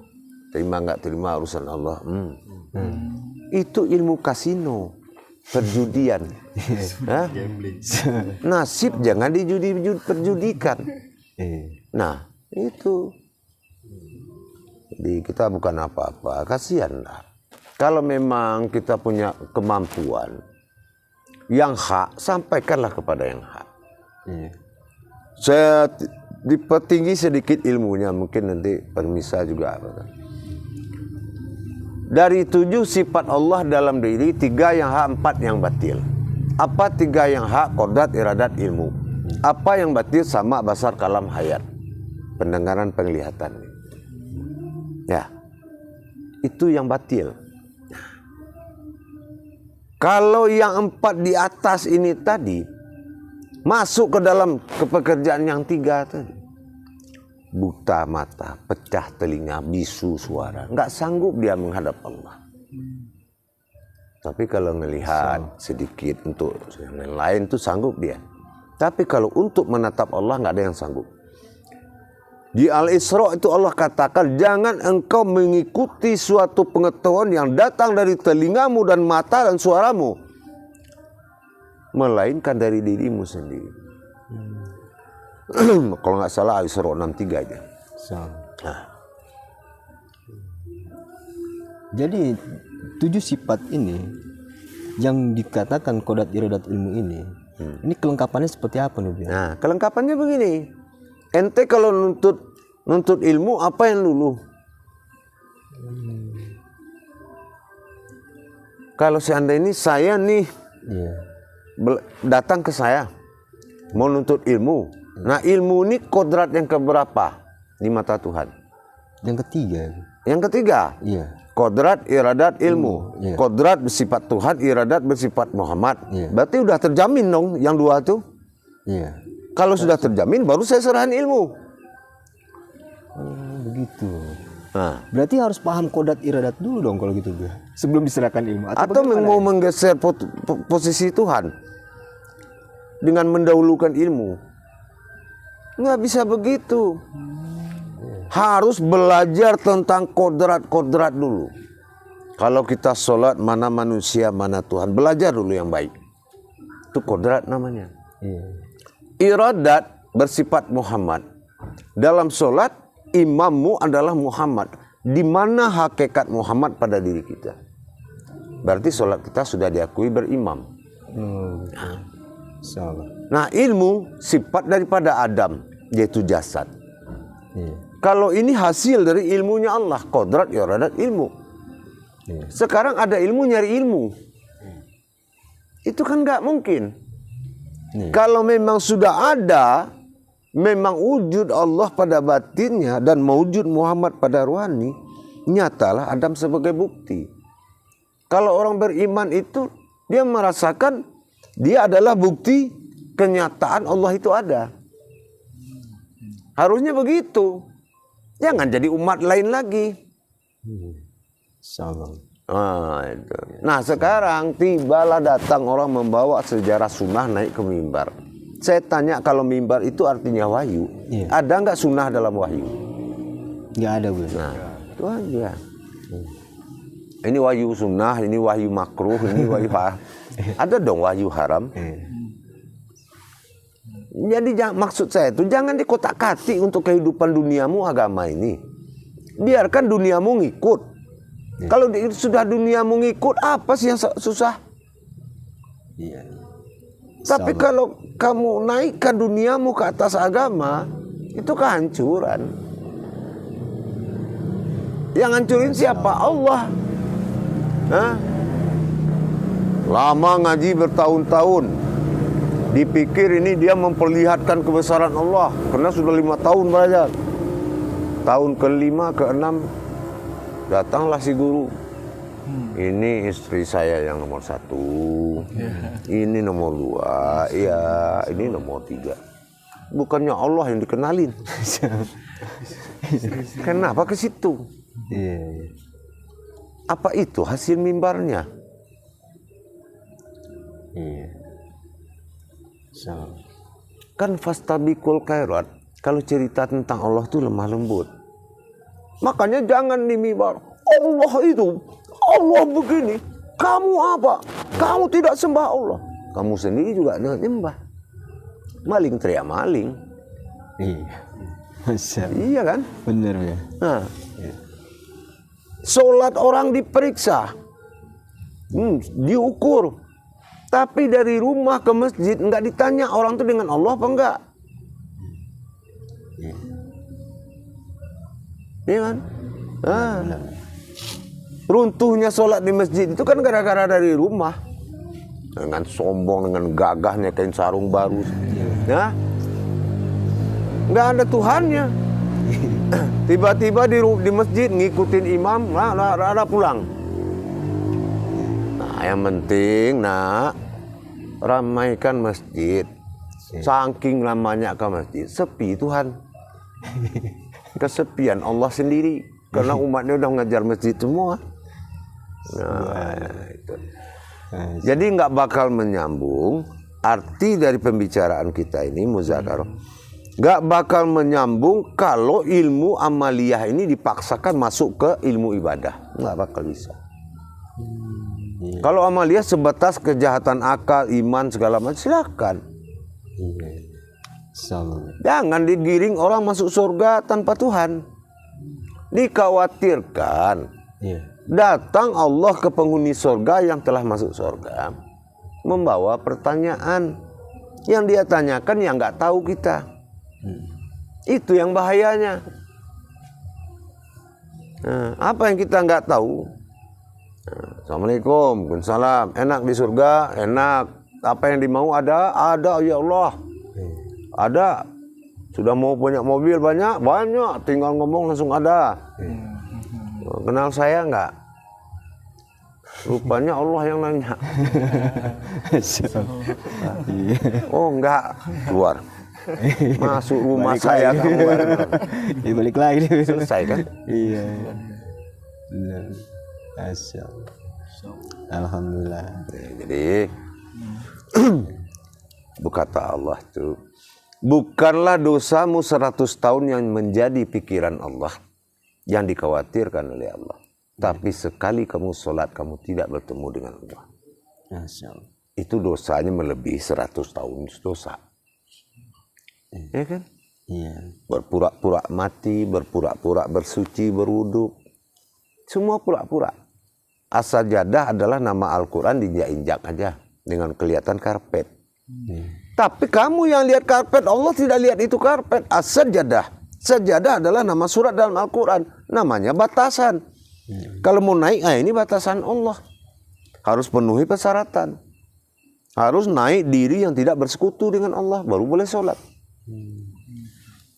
terima nggak terima urusan Allah. Itu ilmu kasino, perjudian. Nasib jangan perjudikan. Nah, itu. Jadi kita bukan apa-apa, kasihanlah. Kalau memang kita punya kemampuan yang hak, sampaikanlah kepada yang hak. Saya dipertinggi sedikit ilmunya, mungkin nanti permisa juga. Dari 7 sifat Allah dalam diri, 3 yang hak, 4 yang batil. Apa 3 yang hak? Qodrat, iradat, ilmu. Apa yang batil? Sama, basar, kalam, hayat. Pendengaran, penglihatan. Ya, itu yang batil. Kalau yang 4 di atas ini tadi masuk ke dalam pekerjaan yang 3 tadi, buta mata, pecah telinga, bisu suara, nggak sanggup dia menghadap Allah. Tapi kalau ngelihat sedikit untuk yang lain itu sanggup dia. Tapi kalau untuk menatap Allah nggak ada yang sanggup. Di Al-Isra itu Allah katakan, jangan engkau mengikuti suatu pengetahuan yang datang dari telingamu dan mata dan suaramu, melainkan dari dirimu sendiri. Kalau nggak salah Al-Isra 63 aja. Nah. Jadi 7 sifat ini yang dikatakan kodat iradat ilmu ini kelengkapannya seperti apa nih, Buya? Nah, kelengkapannya begini. Ente kalau nuntut ilmu apa yang dulu? Kalau seandainya ini saya nih datang ke saya mau nuntut ilmu. Nah, ilmu ini kodrat yang keberapa di mata Tuhan? Yang ketiga. Yang ketiga. Iya. Kodrat, iradat, ilmu. Iya. Kodrat bersifat Tuhan, iradat bersifat Muhammad. Iya. Berarti udah terjamin dong yang dua tuh. Iya. Kalau sudah terjamin baru saya serahan ilmu. Begitu. Nah, Berarti harus paham kodat iradat dulu dong kalau gitu, Buya. Sebelum diserahkan ilmu. atau bagaimana mau ya? menggeser posisi Tuhan dengan mendahulukan ilmu. Nggak bisa begitu. Harus belajar tentang kodrat-kodrat dulu. Kalau kita sholat, mana manusia, mana Tuhan. Belajar dulu yang baik. Itu kodrat namanya. Iya. Iradat bersifat Muhammad. Dalam sholat, imammu adalah Muhammad. Di mana hakikat Muhammad pada diri kita? Berarti sholat kita sudah diakui berimam. Salah. Nah, ilmu sifat daripada Adam, yaitu jasad. Iya. Kalau ini hasil dari ilmunya Allah, kodrat, iradat, ilmu. Iya. Sekarang ada ilmu nyari ilmu. Itu kan nggak mungkin. Iya. Kalau memang sudah ada, memang wujud Allah pada batinnya dan mewujud Muhammad pada ruhani, nyatalah Adam sebagai bukti. Kalau orang beriman itu, dia merasakan dia adalah bukti kenyataan Allah itu ada. Harusnya begitu. Jangan jadi umat lain lagi. Salah. Itu. Nah, sekarang tibalah datang orang membawa sejarah sunnah naik ke mimbar. Saya tanya, kalau mimbar itu artinya wahyu, Iya. ada nggak sunnah dalam wahyu? Nggak ada, Buya. Nah, itu aja. Ini wahyu sunnah, ini wahyu makruh, ini wahyu ada dong wahyu haram. Iya. Jadi maksud saya itu jangan dikotak-katik untuk kehidupan duniamu agama ini. Biarkan duniamu ngikut. Kalau sudah duniamu ngikut, apa sih yang susah? Iya. Tapi kalau kamu naikkan duniamu ke atas agama, itu kehancuran. Yang hancurin siapa? Allah. Hah? Lama ngaji bertahun-tahun, dipikir ini dia memperlihatkan kebesaran Allah, karena sudah 5 tahun belajar. Tahun ke-5, ke-6 datanglah si guru. Ini istri saya yang nomor 1, ini nomor 2, iya ini nomor 3. Bukannya Allah yang dikenalin. Kenapa ke situ? Iya. Apa itu hasil mimbarnya? Iya. Salah. Kan fastabiqul khairat, kalau cerita tentang Allah itu lemah lembut. Makanya jangan di mimbar, Allah itu, Allah begini, kamu apa? Kamu tidak sembah Allah. Kamu sendiri juga nyembah. Maling teriak maling. Iya. Masya Allah. Iya kan? Benar, ya. Nah, sholat orang diperiksa, diukur. Tapi dari rumah ke masjid nggak ditanya orang itu dengan Allah apa enggak. Iya kan? Runtuhnya sholat di masjid itu kan gara-gara dari rumah. Dengan sombong, dengan gagahnya kain sarung baru. Ya? Nggak ada Tuhannya. Tiba-tiba di masjid ngikutin imam, ada pulang. Nah, yang penting ramaikan masjid. Saking lamanya ke masjid, sepi Tuhan. Kesepian Allah sendiri, karena umatnya udah mengajar masjid semua. Nah, itu. Jadi nggak bakal menyambung. Arti dari pembicaraan kita ini muzakarah nggak bakal menyambung kalau ilmu amaliyah ini dipaksakan masuk ke ilmu ibadah, nggak bakal bisa. Kalau amaliyah sebatas kejahatan akal, iman segala macam, silakan. Jangan digiring orang masuk surga tanpa Tuhan. Dikhawatirkan datang Allah ke penghuni surga yang telah masuk surga membawa pertanyaan yang dia tanyakan yang nggak tahu kita. Itu yang bahayanya. Nah, apa yang kita nggak tahu? Assalamualaikum, waalaikumsalam. Enak di surga, enak. Apa yang dimau ada ya Allah. Ada. Sudah mau punya mobil banyak, tinggal ngomong langsung ada. Kenal saya nggak? Rupanya Allah yang nanya. Oh enggak, keluar. Masuk rumah balik saya kamu. Balik lagi. Selesai kan? Iya. Alhamdulillah. Jadi berkata Allah tuh, bukanlah dosamu 100 tahun yang menjadi pikiran Allah, yang dikhawatirkan oleh Allah. Tapi sekali kamu sholat, kamu tidak bertemu dengan Allah. Itu dosanya melebihi 100 tahun dosa. Ya kan? Iya. Berpura-pura mati, berpura-pura bersuci, berwudu. Semua pura-pura. As-sajadah adalah nama Al-Quran diinjak-injak aja dengan kelihatan karpet. Tapi kamu yang lihat karpet, Allah tidak lihat itu karpet. As-sajadah. Sajadah adalah nama surat dalam Al-Quran. Namanya batasan. Kalau mau naik, ini batasan Allah. Harus penuhi persyaratan. Harus naik diri yang tidak bersekutu dengan Allah, baru boleh sholat.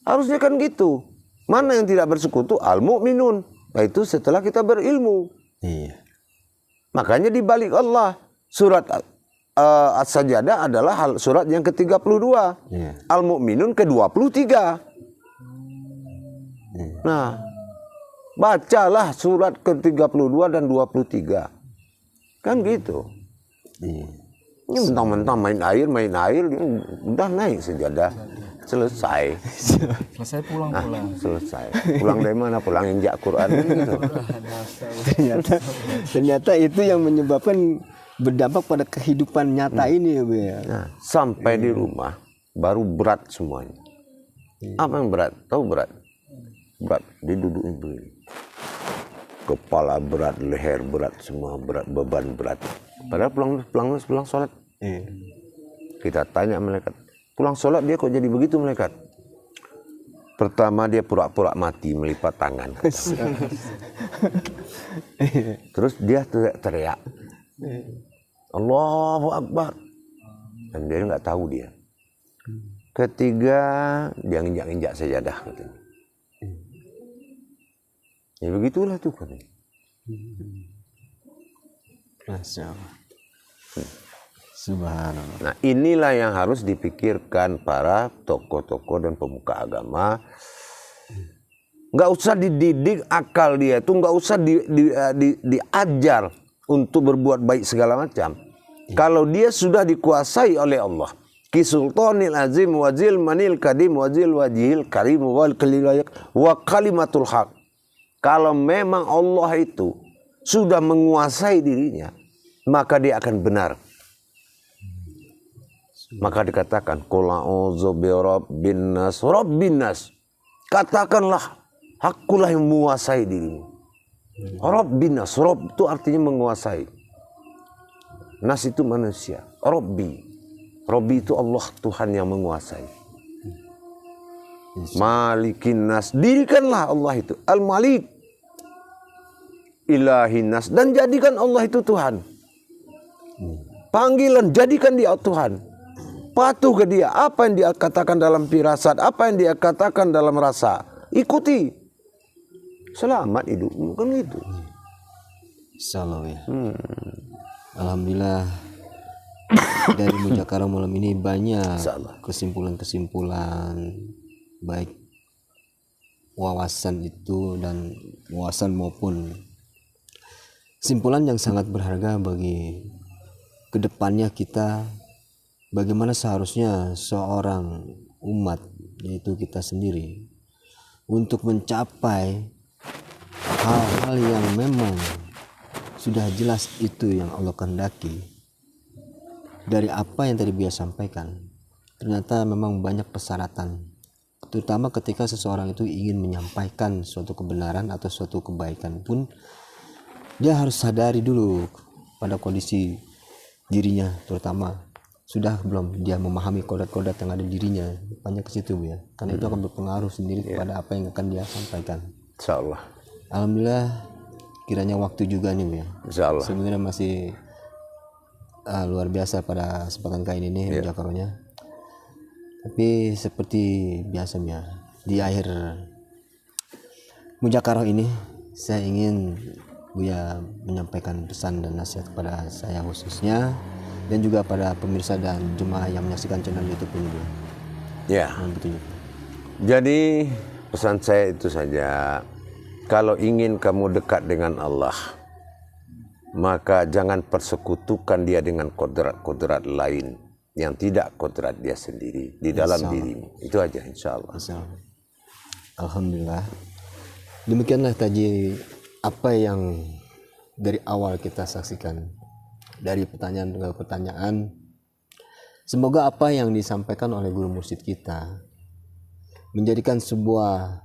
Harusnya kan gitu. Mana yang tidak bersekutu? Al-mu'minun. Itu setelah kita berilmu. Iya. Makanya dibalik Allah. Surat As-Sajadah adalah surat yang ke-32. Iya. Al-mu'minun ke-23. Nah, bacalah surat ke-32 dan 23. Kan gitu. Iya. Ini mentang-mentang main air, udah naik sejadah. Selesai pulang. Selesai. Pulang dari mana? Pulang injak Quran gitu. Ternyata itu yang menyebabkan berdampak pada kehidupan nyata ini ya Bu ya. Nah, sampai di rumah baru berat semuanya. Apa yang berat? Tahu berat? Berat didudukin begini. Kepala berat, leher berat, semua berat, beban berat. Padahal pulang sholat. Kita tanya malaikat, pulang sholat dia kok jadi begitu malaikat? Pertama dia pura-pura mati melipat tangan. Terus dia teriak, Allahu Akbar. Dan dia nggak tahu dia. Ketiga dia injak-injak sajadah. Ya begitulah tuh kan. Masya Allah. Subhanallah. Nah inilah yang harus dipikirkan para tokoh-tokoh dan pemuka agama. Nggak usah dididik akal dia itu, nggak usah diajar untuk berbuat baik segala macam. Kalau dia sudah dikuasai oleh Allah, Kisultanil azim wazil manil kadim wazil wajihil karim wal wa kalimatul haq. Kalau memang Allah itu sudah menguasai dirinya, maka dia akan benar. Maka dikatakan qul a'udzu birabbin nas rabbin nas. Katakanlah akulah yang menguasai dirimu. Rabbin nas, Rabb itu artinya menguasai. Nas itu manusia. Rabbi itu Allah, Tuhan yang menguasai. Malikin nas, dirikanlah Allah itu Al-Malik, Ilahin nas, dan jadikan Allah itu Tuhan. Panggilan, jadikan dia Tuhan. Patuh ke dia. Apa yang dia katakan dalam firasat, apa yang dia katakan dalam rasa, ikuti. Selamat hidupmu, kan gitu. Insyaallah ya. Alhamdulillah dari Mujakarah malam ini banyak kesimpulan-kesimpulan baik wawasan itu dan wawasan maupun kesimpulan yang sangat berharga bagi kedepannya kita, bagaimana seharusnya seorang umat, yaitu kita sendiri, untuk mencapai hal-hal yang memang sudah jelas itu yang Allah kehendaki. Dari apa yang tadi Buya sampaikan, ternyata memang banyak persyaratan, terutama ketika seseorang itu ingin menyampaikan suatu kebenaran atau suatu kebaikan pun, dia harus sadari dulu pada kondisi dirinya, terutama sudah belum dia memahami kodrat-kodrat yang ada di dirinya. Banyak ke situ Bu ya, karena itu akan berpengaruh sendiri kepada apa yang akan dia sampaikan. Insyaallah. Alhamdulillah, kiranya waktu juga nih Bu ya. Insyaallah. Sebenarnya masih luar biasa pada kesempatan kali ini mujakarahnya. Tapi seperti biasa ya, di akhir mujakarah ini saya ingin Buya menyampaikan pesan dan nasihat kepada saya khususnya, dan juga pada pemirsa dan jemaah yang menyaksikan channel YouTube ini Buya. Ya. Jadi pesan saya itu saja, kalau ingin kamu dekat dengan Allah, maka jangan persekutukan dia dengan kodrat-kodrat lain yang tidak kodrat dia sendiri di dalam dirimu. Itu aja insyaallah. Alhamdulillah. Demikianlah tadi apa yang dari awal kita saksikan, dari pertanyaan ke pertanyaan. Semoga apa yang disampaikan oleh guru mursyid kita menjadikan sebuah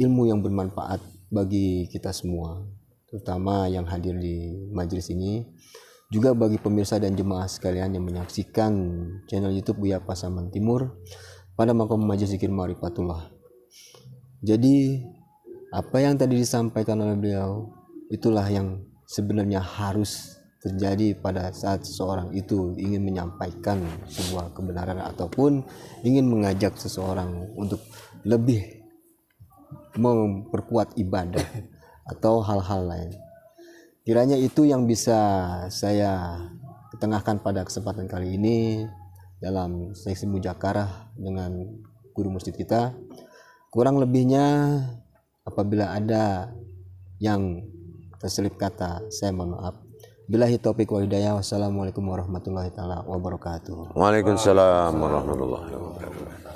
ilmu yang bermanfaat bagi kita semua, terutama yang hadir di majelis ini, juga bagi pemirsa dan jemaah sekalian yang menyaksikan channel YouTube Buya Pasaman Timur pada Makom Majelis Zikir Ma'rifatullah. Jadi apa yang tadi disampaikan oleh beliau, itulah yang sebenarnya harus terjadi pada saat seseorang itu ingin menyampaikan sebuah kebenaran ataupun ingin mengajak seseorang untuk lebih memperkuat ibadah atau hal-hal lain. Kiranya itu yang bisa saya ketengahkan pada kesempatan kali ini dalam seksi mujakarah dengan guru mursyid kita. Kurang lebihnya apabila ada yang terselip kata, saya mohon maaf. Billahi taufiq wal hidayah. Wassalamualaikum warahmatullahi taala wabarakatuh. Waalaikumsalam warahmatullahi wabarakatuh.